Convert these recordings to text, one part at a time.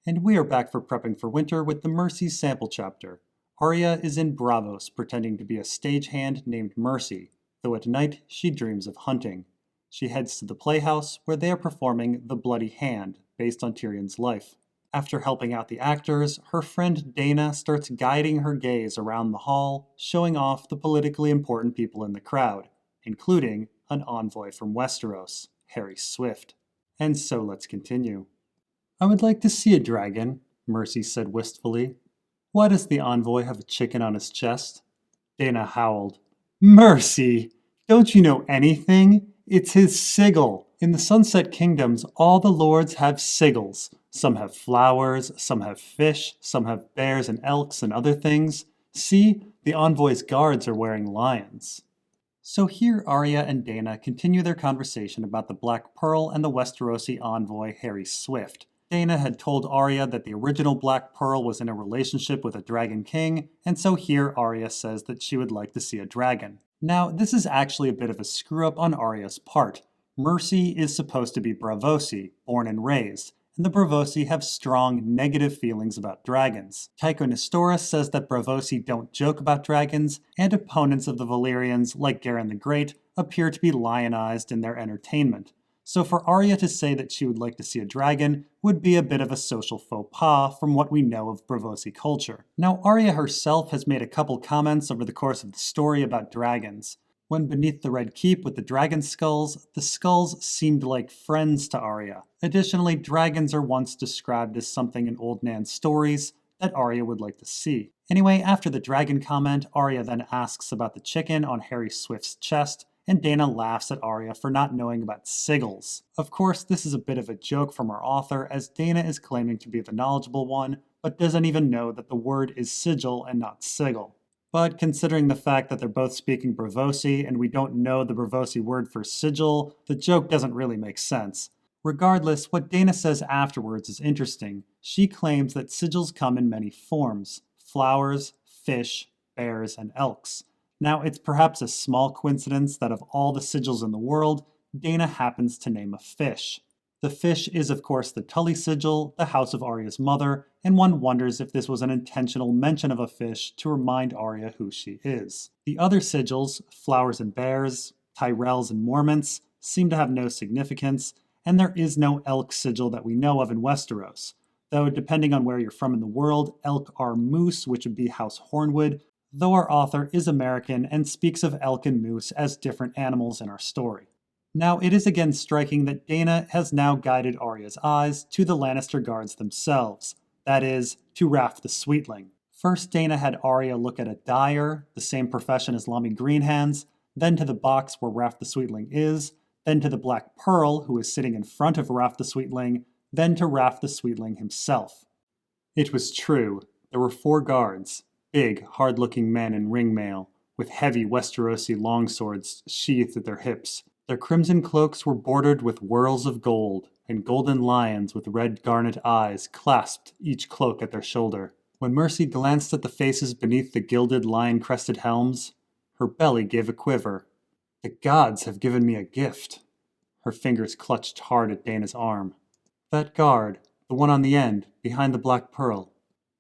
And we are back for prepping for winter with the Mercy sample chapter. Arya is in Braavos pretending to be a stagehand named Mercy, though at night she dreams of hunting. She heads to the playhouse where they are performing The Bloody Hand, based on Tyrion's life. After helping out the actors, her friend Dana starts guiding her gaze around the hall, showing off the politically important people in the crowd, including an envoy from Westeros, Harry Swift. And so let's continue. "I would like to see a dragon," Mercy said wistfully. "Why does the envoy have a chicken on his chest?" Dana howled. "Mercy! Don't you know anything? It's his sigil. In the Sunset Kingdoms, all the lords have sigils. Some have flowers, some have fish, some have bears and elks and other things. See, the envoy's guards are wearing lions." So here Arya and Dana continue their conversation about the Black Pearl and the Westerosi envoy Harry Swift. Dana had told Arya that the original Black Pearl was in a relationship with a dragon king, and so here Arya says that she would like to see a dragon. Now, this is actually a bit of a screw-up on Arya's part. Mercy is supposed to be Braavosi, born and raised, and the Braavosi have strong negative feelings about dragons. Tycho Nestoris says that Braavosi don't joke about dragons, and opponents of the Valyrians, like Garren the Great, appear to be lionized in their entertainment. So for Arya to say that she would like to see a dragon would be a bit of a social faux pas from what we know of Braavosi culture. Now, Arya herself has made a couple comments over the course of the story about dragons. When beneath the Red Keep with the dragon skulls, the skulls seemed like friends to Arya. Additionally, dragons are once described as something in Old Nan's stories that Arya would like to see. Anyway, after the dragon comment, Arya then asks about the chicken on Harry Swift's chest, and Dana laughs at Arya for not knowing about sigils. Of course, this is a bit of a joke from our author, as Dana is claiming to be the knowledgeable one, but doesn't even know that the word is sigil and not sigil. But considering the fact that they're both speaking Braavosi and we don't know the Braavosi word for sigil, the joke doesn't really make sense. Regardless, what Dana says afterwards is interesting. She claims that sigils come in many forms: flowers, fish, bears, and elks. Now, it's perhaps a small coincidence that of all the sigils in the world, Dana happens to name a fish. The fish is, of course, the Tully sigil, the house of Arya's mother, and one wonders if this was an intentional mention of a fish to remind Arya who she is. The other sigils, flowers and bears, Tyrells and Mormonts, seem to have no significance, and there is no elk sigil that we know of in Westeros. Though, depending on where you're from in the world, elk are moose, which would be House Hornwood, though our author is American and speaks of elk and moose as different animals in our story. Now, it is again striking that Dana has now guided Arya's eyes to the Lannister guards themselves, that is, to Raff the Sweetling. First, Dana had Arya look at a dyer, the same profession as Lommy Greenhands, then to the box where Raff the Sweetling is, then to the Black Pearl, who is sitting in front of Raff the Sweetling, then to Raff the Sweetling himself. It was true. There were 4 guards, big, hard-looking men in ringmail, with heavy Westerosi longswords sheathed at their hips. Their crimson cloaks were bordered with whorls of gold, and golden lions with red garnet eyes clasped each cloak at their shoulder. When Mercy glanced at the faces beneath the gilded lion-crested helms, her belly gave a quiver. "The gods have given me a gift." Her fingers clutched hard at Dana's arm. "That guard, the one on the end, behind the Black Pearl."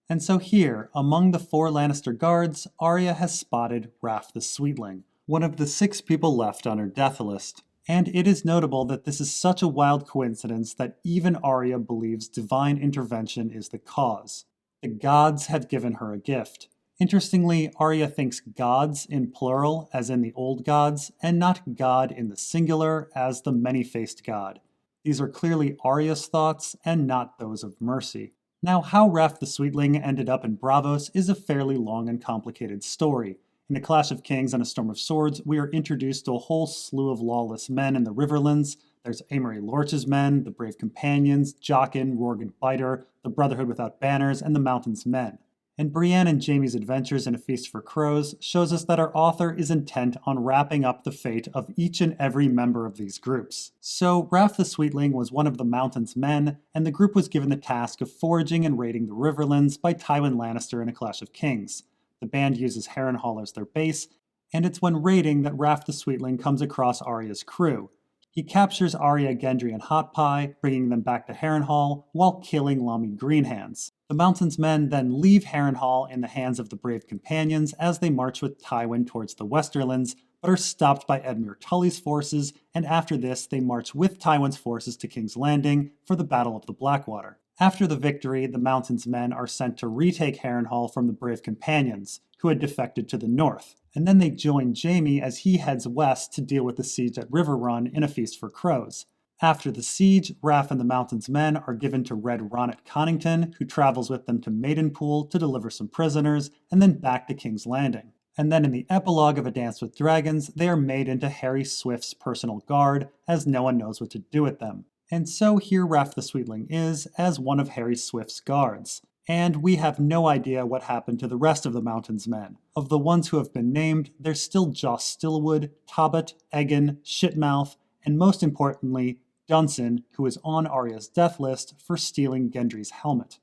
And so here, among the 4 Lannister guards, Arya has spotted Raff the Sweetling, one of the 6 people left on her death list. And it is notable that this is such a wild coincidence that even Arya believes divine intervention is the cause. The gods have given her a gift. Interestingly, Arya thinks gods in plural, as in the old gods, and not God in the singular, as the many-faced god. These are clearly Arya's thoughts, and not those of Mercy. Now, how Raff the Sweetling ended up in Braavos is a fairly long and complicated story. In A Clash of Kings and A Storm of Swords, we are introduced to a whole slew of lawless men in the Riverlands. There's Amory Lorch's men, the Brave Companions, Jaqen, Rorgan Biter, the Brotherhood Without Banners, and the Mountain's Men. And Brienne and Jaime's adventures in A Feast for Crows shows us that our author is intent on wrapping up the fate of each and every member of these groups. So Raff the Sweetling was one of the Mountain's Men, and the group was given the task of foraging and raiding the Riverlands by Tywin Lannister in A Clash of Kings. The band uses Harrenhal as their base, and it's when raiding that Raff the Sweetling comes across Arya's crew. He captures Arya, Gendry, and Hot Pie, bringing them back to Harrenhal while killing Lamy Greenhands. The Mountain's men then leave Harrenhal in the hands of the brave companions as they march with Tywin towards the Westerlands, but are stopped by Edmure Tully's forces, and after this they march with Tywin's forces to King's Landing for the Battle of the Blackwater. After the victory, the Mountain's men are sent to retake Harrenhal from the brave companions, who had defected to the north, and then they join Jaime as he heads west to deal with the siege at Riverrun in A Feast for Crows. After the siege, Raff and the Mountain's men are given to Red Ronnet Connington, who travels with them to Maidenpool to deliver some prisoners, and then back to King's Landing. And then in the epilogue of A Dance with Dragons, they are made into Harry Swift's personal guard, as no one knows what to do with them. And so here Raff the Sweetling is, as one of Harry Swift's guards. And we have no idea what happened to the rest of the Mountain's men. Of the ones who have been named, there's still Joss Stillwood, Tobbit, Egan, Shitmouth, and most importantly, Dunsen, who is on Arya's death list for stealing Gendry's helmet.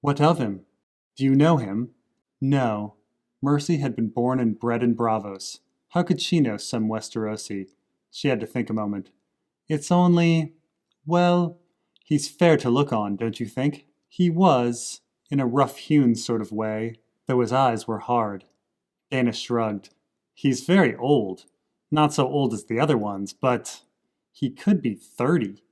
What of him? Do you know him? No. Mercy had been born and bred in Braavos. How could she know some Westerosi? She had to think a moment. It's only... well, he's fair to look on, don't you think? He was, in a rough-hewn sort of way, though his eyes were hard. Dana shrugged. He's very old. Not so old as the other ones, but he could be 30.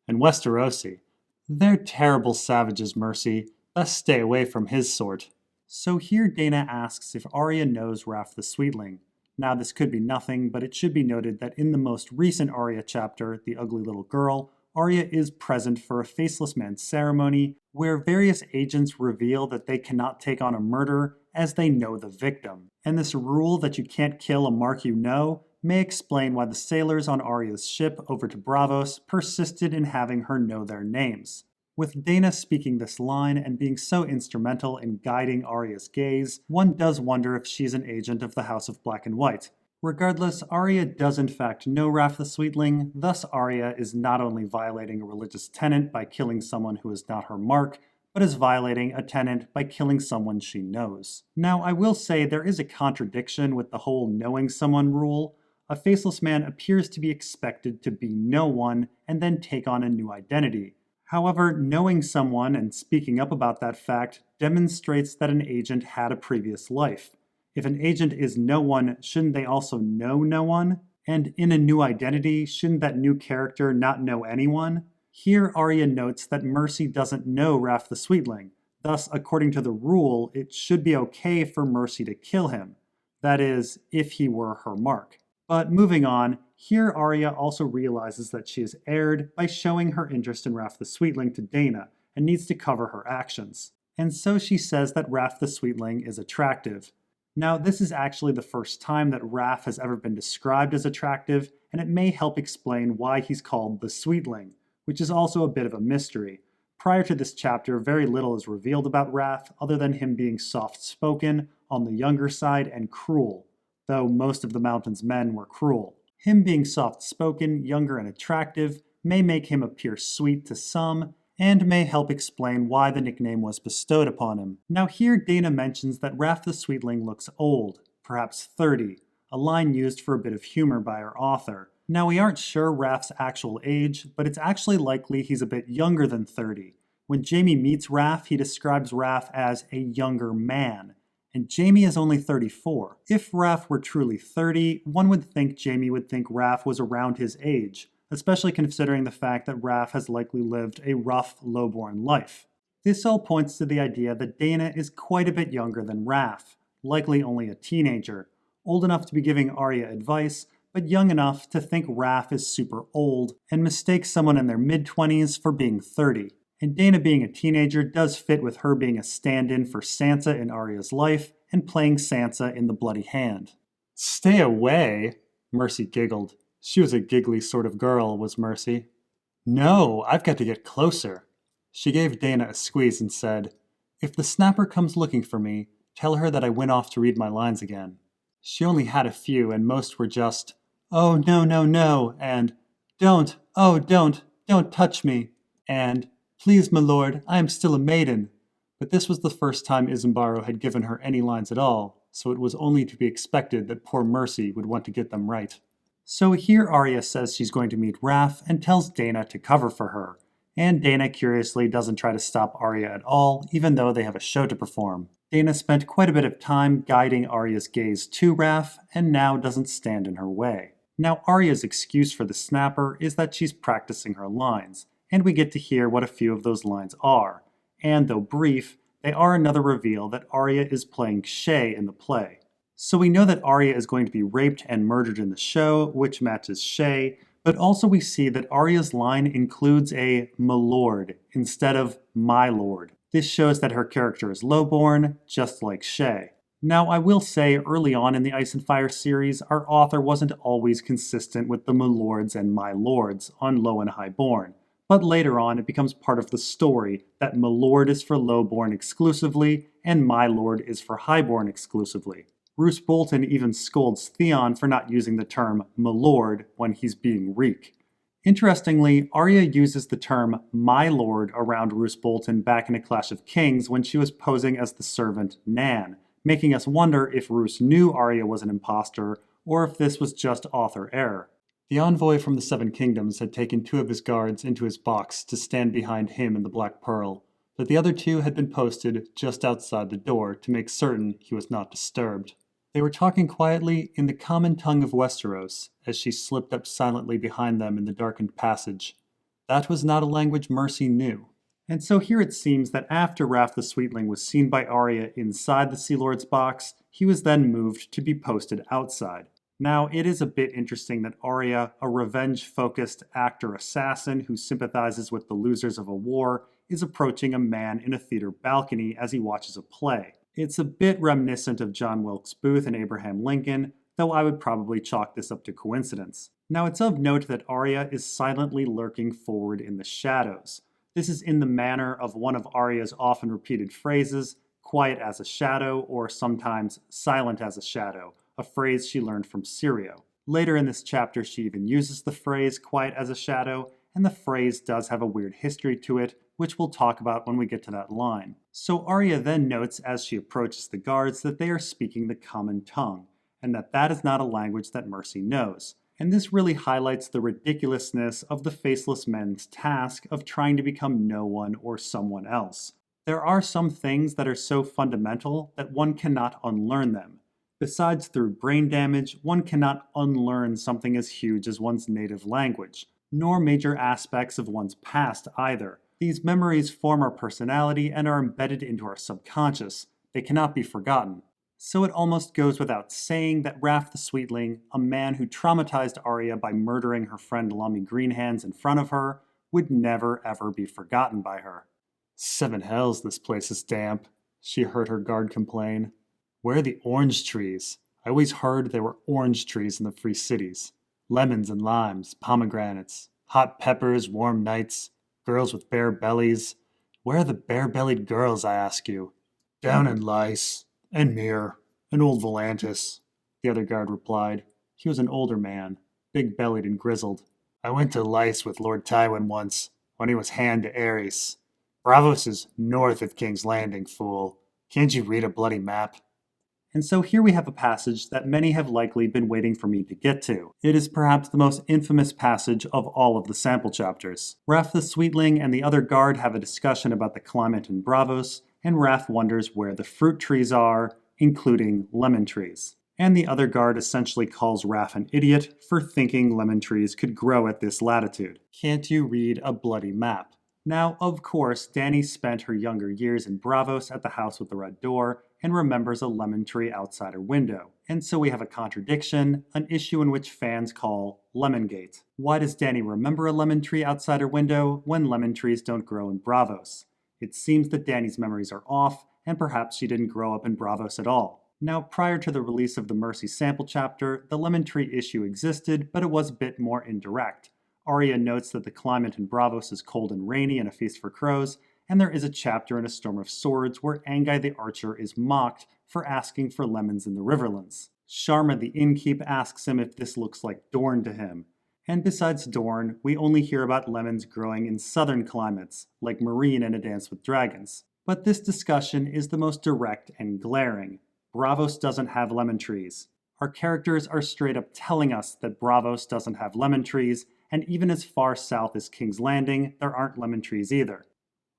And Westerosi. They're terrible savages, Mercy. Best stay away from his sort. So here Dana asks if Arya knows Raff the Sweetling. Now this could be nothing, but it should be noted that in the most recent Arya chapter, The Ugly Little Girl, Arya is present for a Faceless Man ceremony where various agents reveal that they cannot take on a murder as they know the victim. And this rule that you can't kill a mark you know may explain why the sailors on Arya's ship over to Braavos persisted in having her know their names. With Dana speaking this line and being so instrumental in guiding Arya's gaze, one does wonder if she's an agent of the House of Black and White. Regardless, Arya does in fact know Raff the Sweetling, thus Arya is not only violating a religious tenet by killing someone who is not her mark, but is violating a tenet by killing someone she knows. Now, I will say there is a contradiction with the whole knowing someone rule. A faceless man appears to be expected to be no one and then take on a new identity. However, knowing someone and speaking up about that fact demonstrates that an agent had a previous life. If an agent is no one, shouldn't they also know no one? And in a new identity, shouldn't that new character not know anyone? Here Arya notes that Mercy doesn't know Raff the Sweetling. Thus, according to the rule, it should be okay for Mercy to kill him. That is, if he were her mark. But moving on, here Arya also realizes that she has erred by showing her interest in Raff the Sweetling to Dana, and needs to cover her actions. And so she says that Raff the Sweetling is attractive. Now, this is actually the first time that Raff has ever been described as attractive, and it may help explain why he's called the Sweetling, which is also a bit of a mystery. Prior to this chapter, very little is revealed about Raff, other than him being soft-spoken, on the younger side, and cruel, though most of the Mountain's men were cruel. Him being soft-spoken, younger, and attractive may make him appear sweet to some, and may help explain why the nickname was bestowed upon him. Now here Dana mentions that Raff the Sweetling looks old, perhaps 30, a line used for a bit of humor by our author. Now we aren't sure Raff's actual age, but it's actually likely he's a bit younger than 30. When Jaime meets Raff, he describes Raff as a younger man, and Jaime is only 34. If Raff were truly 30, one would think Jaime would think Raff was around his age, especially considering the fact that Raff has likely lived a rough, low-born life. This all points to the idea that Dana is quite a bit younger than Raff, likely only a teenager, old enough to be giving Arya advice, but young enough to think Raff is super old, and mistake someone in their mid-20s for being 30. And Dana being a teenager does fit with her being a stand-in for Sansa in Arya's life, and playing Sansa in The Bloody Hand. Stay away, Mercy giggled. She was a giggly sort of girl, was Mercy. No, I've got to get closer. She gave Dana a squeeze and said, If the snapper comes looking for me, tell her that I went off to read my lines again. She only had a few, and most were just, Oh, no, no, no, and Don't, oh, don't touch me, and Please, my lord, I am still a maiden. But this was the first time Isambaro had given her any lines at all, so it was only to be expected that poor Mercy would want to get them right. So here Arya says she's going to meet Raff and tells Dana to cover for her. And Dana curiously doesn't try to stop Arya at all, even though they have a show to perform. Dana spent quite a bit of time guiding Arya's gaze to Raff, and now doesn't stand in her way. Now Arya's excuse for the snapper is that she's practicing her lines, and we get to hear what a few of those lines are. And though brief, they are another reveal that Arya is playing Shay in the play. So we know that Arya is going to be raped and murdered in the show, which matches Shay, but also we see that Arya's line includes a "my lord" instead of "my lord." This shows that her character is lowborn, just like Shay. Now I will say, early on in the Ice and Fire series, our author wasn't always consistent with the "my lords" and "my lords" on low and highborn. But later on it becomes part of the story that "my lord" is for lowborn exclusively, and "my lord" is for highborn exclusively. Roose Bolton even scolds Theon for not using the term "my lord" when he's being Reek. Interestingly, Arya uses the term "my lord" around Roose Bolton back in A Clash of Kings when she was posing as the servant Nan, making us wonder if Roose knew Arya was an imposter or if this was just author error. The envoy from the Seven Kingdoms had taken 2 of his guards into his box to stand behind him and the Black Pearl, but the other 2 had been posted just outside the door to make certain he was not disturbed. They were talking quietly in the common tongue of Westeros as she slipped up silently behind them in the darkened passage. That was not a language Mercy knew. And so here it seems that after Raff the Sweetling was seen by Arya inside the Sea Lord's box, he was then moved to be posted outside. Now, it is a bit interesting that Arya, a revenge-focused actor-assassin who sympathizes with the losers of a war, is approaching a man in a theater balcony as he watches a play. It's a bit reminiscent of John Wilkes Booth and Abraham Lincoln, though I would probably chalk this up to coincidence. Now, it's of note that Arya is silently lurking forward in the shadows. This is in the manner of one of Arya's often repeated phrases, "quiet as a shadow," or sometimes "silent as a shadow," a phrase she learned from Syrio. Later in this chapter, she even uses the phrase "quiet as a shadow," and the phrase does have a weird history to it, which we'll talk about when we get to that line. So Arya then notes as she approaches the guards that they are speaking the common tongue, and that is not a language that Mercy knows. And this really highlights the ridiculousness of the Faceless Men's task of trying to become no one or someone else. There are some things that are so fundamental that one cannot unlearn them. Besides through brain damage, one cannot unlearn something as huge as one's native language, nor major aspects of one's past either. These memories form our personality and are embedded into our subconscious. They cannot be forgotten. So it almost goes without saying that Raff the Sweetling, a man who traumatized Arya by murdering her friend Lummy Greenhands in front of her, would never ever be forgotten by her. "Seven hells, this place is damp," she heard her guard complain. "Where are the orange trees? I always heard there were orange trees in the free cities. Lemons and limes, pomegranates, hot peppers, warm nights, girls with bare bellies. Where are the bare-bellied girls, I ask you?" "Down in Weiss, and Mir, and old Volantis," the other guard replied. He was an older man, big-bellied and grizzled. "I went to Weiss with Lord Tywin once, when he was hand to Ares. Braavos is north of King's Landing, fool. Can't you read a bloody map?" And so here we have a passage that many have likely been waiting for me to get to. It is perhaps the most infamous passage of all of the sample chapters. Raff the Sweetling and the other guard have a discussion about the climate in Braavos, and Raff wonders where the fruit trees are, including lemon trees. And the other guard essentially calls Raff an idiot for thinking lemon trees could grow at this latitude. Can't you read a bloody map? Now, of course, Dany spent her younger years in Braavos at the House with the Red Door and remembers a lemon tree outside her window. And so we have a contradiction, an issue in which fans call Lemongate. Why does Dany remember a lemon tree outside her window when lemon trees don't grow in Braavos? It seems that Dany's memories are off, and perhaps she didn't grow up in Braavos at all. Now, prior to the release of the Mercy sample chapter, the lemon tree issue existed, but it was a bit more indirect. Arya notes that the climate in Braavos is cold and rainy and a feast for crows, and there is a chapter in A Storm of Swords where Angai the Archer is mocked for asking for lemons in the Riverlands. Sharma the innkeep asks him if this looks like Dorne to him. And besides Dorne, we only hear about lemons growing in southern climates, like Meereen in A Dance with Dragons. But this discussion is the most direct and glaring. Braavos doesn't have lemon trees. Our characters are straight up telling us that Braavos doesn't have lemon trees, and even as far south as King's Landing, there aren't lemon trees either.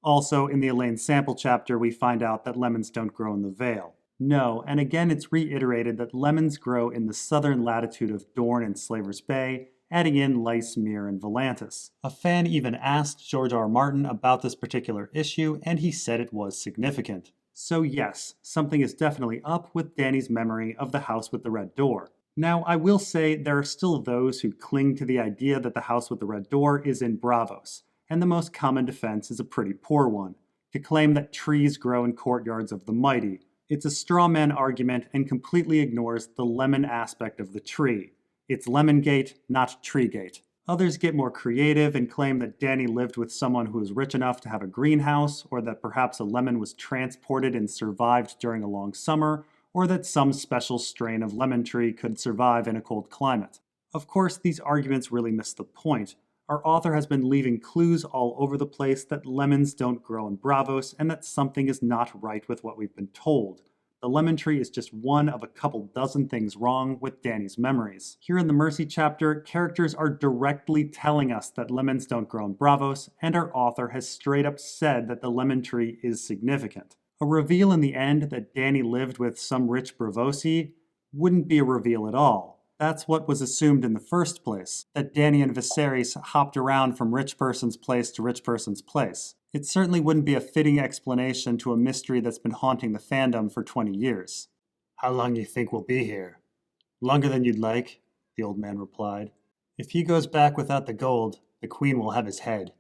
Also, in the Elaine sample chapter, we find out that lemons don't grow in the Vale. No, and again it's reiterated that lemons grow in the southern latitude of Dorne and Slaver's Bay, adding in Lice, Mere, and Volantis. A fan even asked George R.R. Martin about this particular issue, and he said it was significant. So yes, something is definitely up with Dany's memory of the house with the red door. Now, I will say there are still those who cling to the idea that the house with the red door is in Braavos, and the most common defense is a pretty poor one, to claim that trees grow in courtyards of the mighty. It's a straw man argument and completely ignores the lemon aspect of the tree. It's Lemongate, not Treegate. Others get more creative and claim that Dany lived with someone who was rich enough to have a greenhouse, or that perhaps a lemon was transported and survived during a long summer, or that some special strain of lemon tree could survive in a cold climate. Of course, these arguments really miss the point. Our author has been leaving clues all over the place that lemons don't grow in Braavos and that something is not right with what we've been told. The lemon tree is just one of a couple dozen things wrong with Dany's memories. Here in the Mercy chapter, characters are directly telling us that lemons don't grow in Braavos, and our author has straight up said that the lemon tree is significant. A reveal in the end that Dany lived with some rich Braavosi wouldn't be a reveal at all. That's what was assumed in the first place, that Dany and Viserys hopped around from rich person's place to rich person's place. It certainly wouldn't be a fitting explanation to a mystery that's been haunting the fandom for 20 years. "How long you think we'll be here?" "Longer than you'd like," the old man replied. "If he goes back without the gold, the queen will have his head.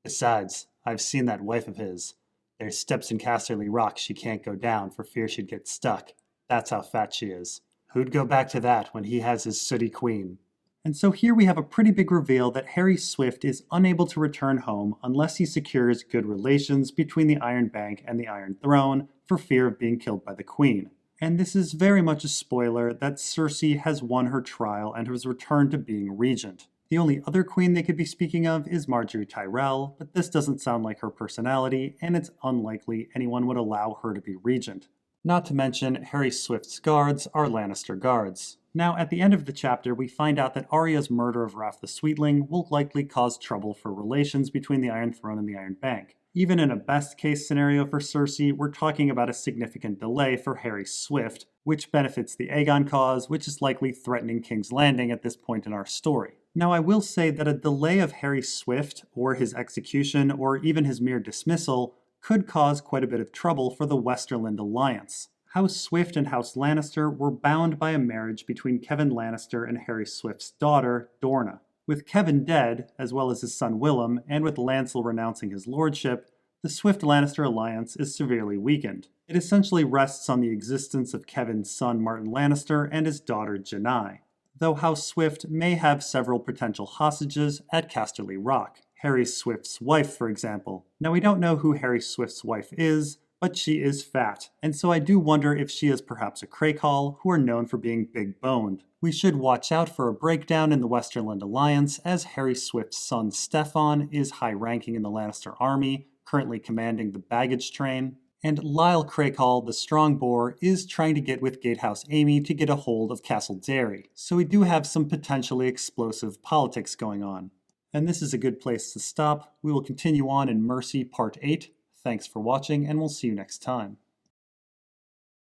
Besides, I've seen that wife of his. There's steps in Casterly Rock she can't go down for fear she'd get stuck. That's how fat she is. Who'd go back to that when he has his sooty queen?" And so here we have a pretty big reveal that Harry Swift is unable to return home unless he secures good relations between the Iron Bank and the Iron Throne for fear of being killed by the Queen. And this is very much a spoiler that Cersei has won her trial and has returned to being regent. The only other queen they could be speaking of is Marjorie Tyrell, but this doesn't sound like her personality, and it's unlikely anyone would allow her to be regent. Not to mention, Harry Swift's guards are Lannister guards. Now, at the end of the chapter, we find out that Arya's murder of Raff the Sweetling will likely cause trouble for relations between the Iron Throne and the Iron Bank. Even in a best-case scenario for Cersei, we're talking about a significant delay for Harry Swift, which benefits the Aegon cause, which is likely threatening King's Landing at this point in our story. Now, I will say that a delay of Harry Swift, or his execution, or even his mere dismissal, could cause quite a bit of trouble for the Westerland Alliance. House Swift and House Lannister were bound by a marriage between Kevin Lannister and Harry Swift's daughter, Dorna. With Kevin dead, as well as his son Willem, and with Lancel renouncing his lordship, the Swift-Lannister alliance is severely weakened. It essentially rests on the existence of Kevin's son Martin Lannister and his daughter Janai, though House Swift may have several potential hostages at Casterly Rock. Harry Swift's wife, for example. Now, we don't know who Harry Swift's wife is, but she is fat, and so I do wonder if she is perhaps a Crakehall, who are known for being big-boned. We should watch out for a breakdown in the Westerland Alliance, as Harry Swift's son Steffon is high-ranking in the Lannister army, currently commanding the baggage train, and Lyle Crakehall, the strong boar, is trying to get with Gatehouse Amy to get a hold of Castle Derry, so we do have some potentially explosive politics going on. And this is a good place to stop. We will continue on in Mercy Part 8. Thanks for watching, and we'll see you next time.